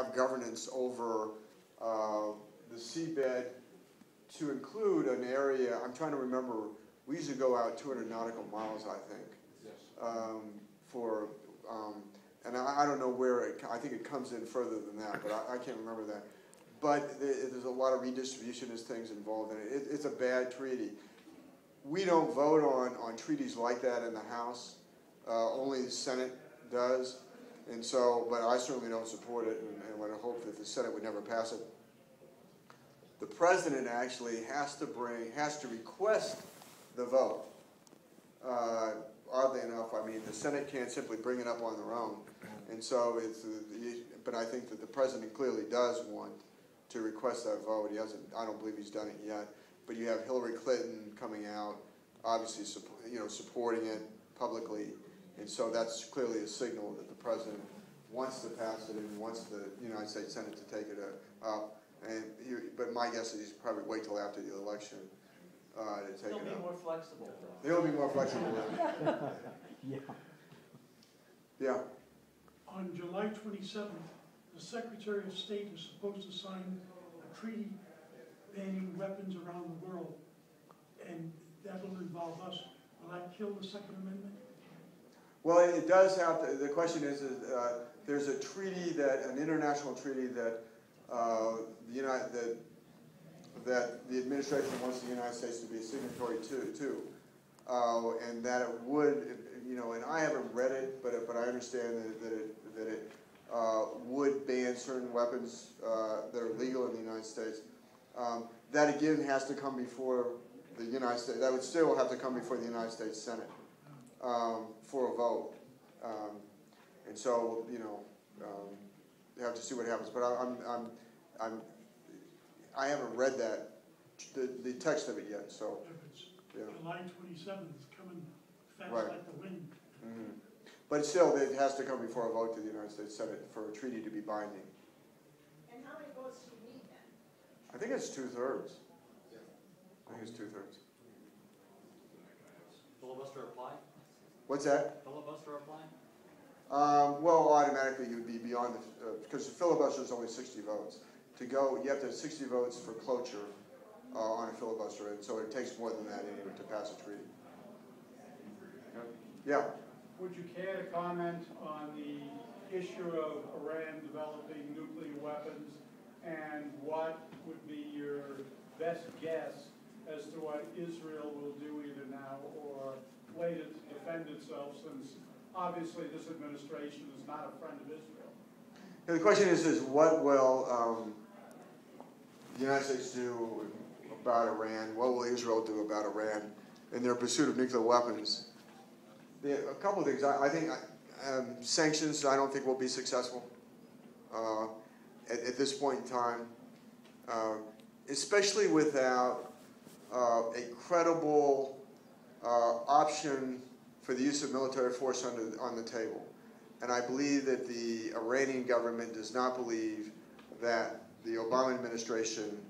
have governance over the seabed to include an area. I'm trying to remember. We used to go out 200 nautical miles, I think. Yes. And I don't know where I think it comes in further than that, but I can't remember that. But there's a lot of redistributionist things involved in it. It's a bad treaty. We don't vote on treaties like that in the House. Only the Senate does. And so, but I certainly don't support it, and would hope that the Senate would never pass it. The President actually has to request the vote. Oddly enough, I mean, the Senate can't simply bring it up on their own. And so but I think that the President clearly does want to request that vote. He hasn't, I don't believe he's done it yet. But you have Hillary Clinton coming out, obviously, supporting it publicly. And so that's clearly a signal that the President wants to pass it and wants the United States Senate to take it up. But my guess is he's probably wait till after the election to take it up. He'll be more flexible. He'll be more flexible. Yeah. Yeah. On July 27th, the Secretary of State is supposed to sign a treaty banning weapons around the world, and that will involve us. Will that kill the Second Amendment? Well, it does have to. The question is there's a treaty an international treaty that that the administration wants the United States to be a signatory to, and that it would, and I haven't read it, but I understand that it would ban certain weapons that are legal in the United States. That again has to come before the United States. That would still have to come before the United States Senate for a vote, and so you have to see what happens. But I haven't read the text of it yet. So yeah. July 27th is coming fast right. like the wind. Mm-hmm. But still, it has to come before a vote to the United States Senate for a treaty to be binding. And how many votes do you need then? I think it's 2/3. I think it's 2/3. Filibuster apply? What's that? Filibuster apply? Well, automatically you would be beyond because the filibuster is only 60 votes. To go, you have to have 60 votes for cloture on a filibuster, and so it takes more than that anyway to pass a treaty. Yeah. Would you care to comment on the issue of Iran developing nuclear weapons, and what would be your best guess as to what Israel will do either now or later to defend itself, since obviously this administration is not a friend of Israel? The question is what will the United States do about Iran? What will Israel do about Iran in their pursuit of nuclear weapons? A couple of things. I think sanctions, I don't think will be successful at this point in time, especially without a credible option for the use of military force on the table. And I believe that the Iranian government does not believe that the Obama administration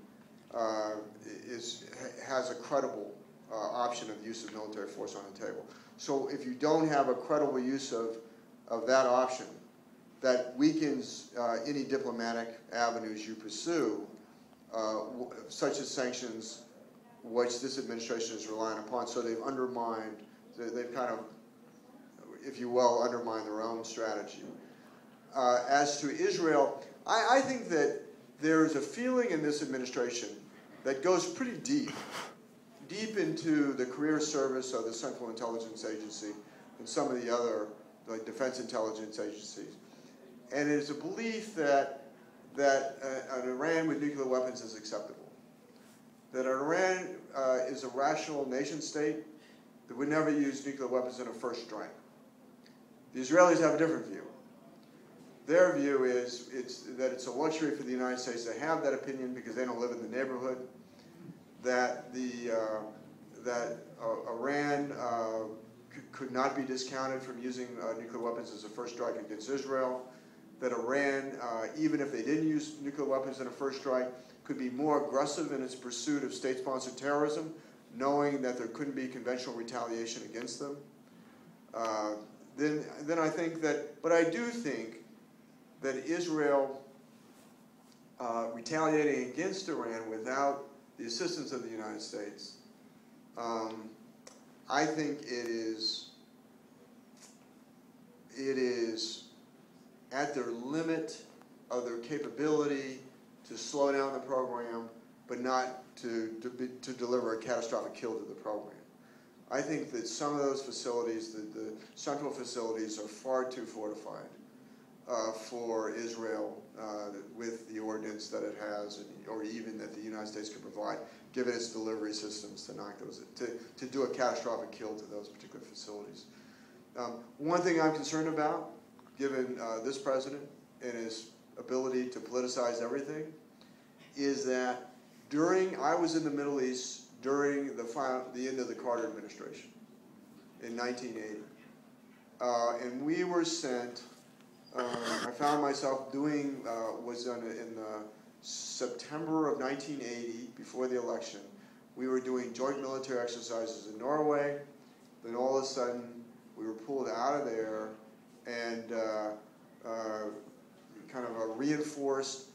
has a credible option of the use of military force on the table. So if you don't have a credible use of that option, that weakens any diplomatic avenues you pursue, such as sanctions, which this administration is relying upon. So they've kind of, if you will, undermined their own strategy. As to Israel, I think that there's a feeling in this administration that goes pretty deep into the career service of the Central Intelligence Agency and some of the other like defense intelligence agencies. And it is a belief that an Iran with nuclear weapons is acceptable. That Iran is a rational nation state that would never use nuclear weapons in a first strike. The Israelis have a different view. Their view is that it's a luxury for the United States to have that opinion because they don't live in the neighborhood. That Iran could not be discounted from using nuclear weapons as a first strike against Israel. That Iran, even if they didn't use nuclear weapons in a first strike, could be more aggressive in its pursuit of state-sponsored terrorism, knowing that there couldn't be conventional retaliation against them. Then I think that, but I do think that Israel retaliating against Iran without the assistance of the United States, I think it is at their limit of their capability to slow down the program, but not to deliver a catastrophic kill to the program. I think that some of those facilities, the central facilities, are far too fortified for Israel with the ordnance that it has, or even that the United States could provide, given its delivery systems to knock those, to do a catastrophic kill to those particular facilities. One thing I'm concerned about, given this president and his ability to politicize everything, is that I was in the Middle East during the end of the Carter administration in 1980. And we were sent, I found myself in September of 1980, before the election, we were doing joint military exercises in Norway. Then all of a sudden, we were pulled out of there, and kind of a reinforced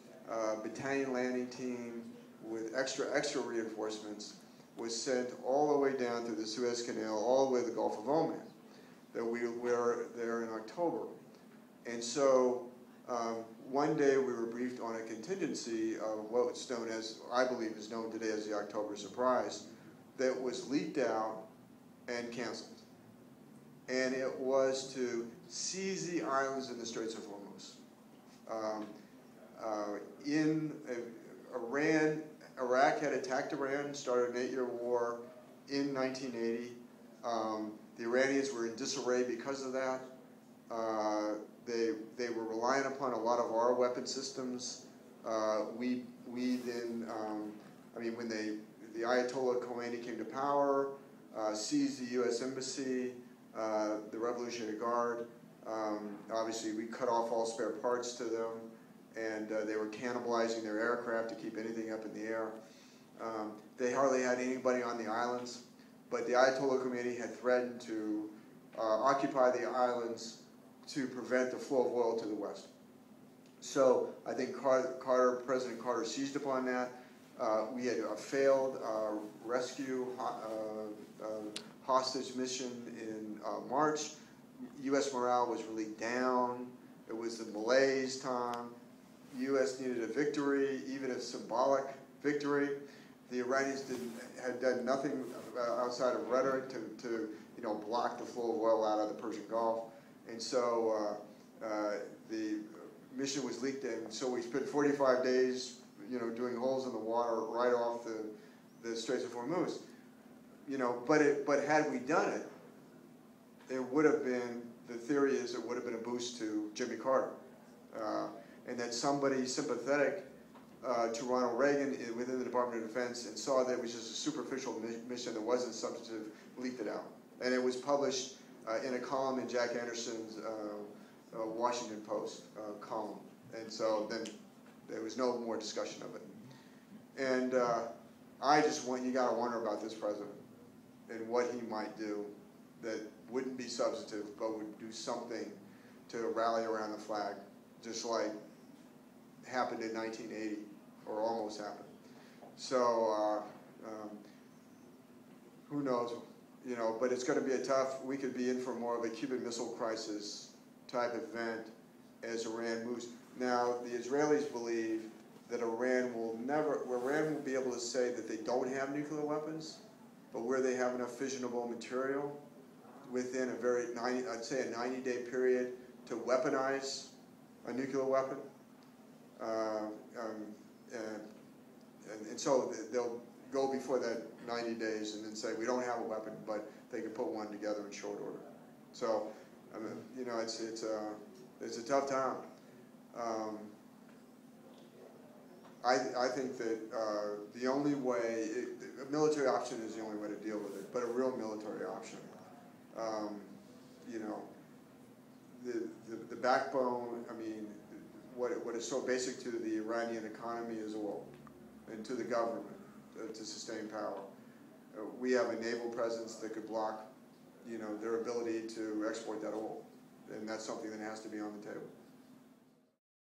battalion landing team with extra reinforcements was sent all the way down through the Suez Canal, all the way to the Gulf of Oman. That we were there in October. And so one day we were briefed on a contingency of what's known as, I believe is known today as the October Surprise, that was leaked out and canceled. And it was to seize the islands in the Straits of Hormuz. Iraq had attacked Iran, started an 8-year war in 1980. The Iranians were in disarray because of that. They were relying upon a lot of our weapon systems. We then, when the Ayatollah Khomeini came to power, seized the U.S. Embassy, the Revolutionary Guard. Obviously, we cut off all spare parts to them, and they were cannibalizing their aircraft to keep anything up in the air. They hardly had anybody on the islands, but the Ayatollah Khomeini had threatened to occupy the islands to prevent the flow of oil to the west. So I think President Carter seized upon that. We had a failed rescue hostage mission in March. U.S. morale was really down. It was the malaise time. The U.S. needed a victory, even a symbolic victory. The Iranians had done nothing outside of rhetoric to block the flow of oil out of the Persian Gulf. And so the mission was leaked, and so we spent 45 days, doing holes in the water right off the Straits of Hormuz. But had we done it, it would have been, the theory is it would have been a boost to Jimmy Carter. And that somebody sympathetic to Ronald Reagan within the Department of Defense and saw that it was just a superficial mission that wasn't substantive, leaked it out. And it was published in a column in Jack Anderson's Washington Post column. And so then there was no more discussion of it. And you gotta wonder about this president and what he might do that wouldn't be substantive, but would do something to rally around the flag, just like happened in 1980, or almost happened. So who knows, but it's going to be we could be in for more of a Cuban Missile Crisis type event as Iran moves. Now, the Israelis believe that Iran will be able to say that they don't have nuclear weapons, but where they have enough fissionable material within I'd say a 90-day period to weaponize a nuclear weapon. And so they'll go before that 90 days and then say, we don't have a weapon, but they can put one together in short order. So, it's a tough time. I think that the only way, a military option is the only way to deal with it, but a real military option. The backbone, what is so basic to the Iranian economy is oil, and to the government to sustain power. We have a naval presence that could block, their ability to export that oil, and that's something that has to be on the table.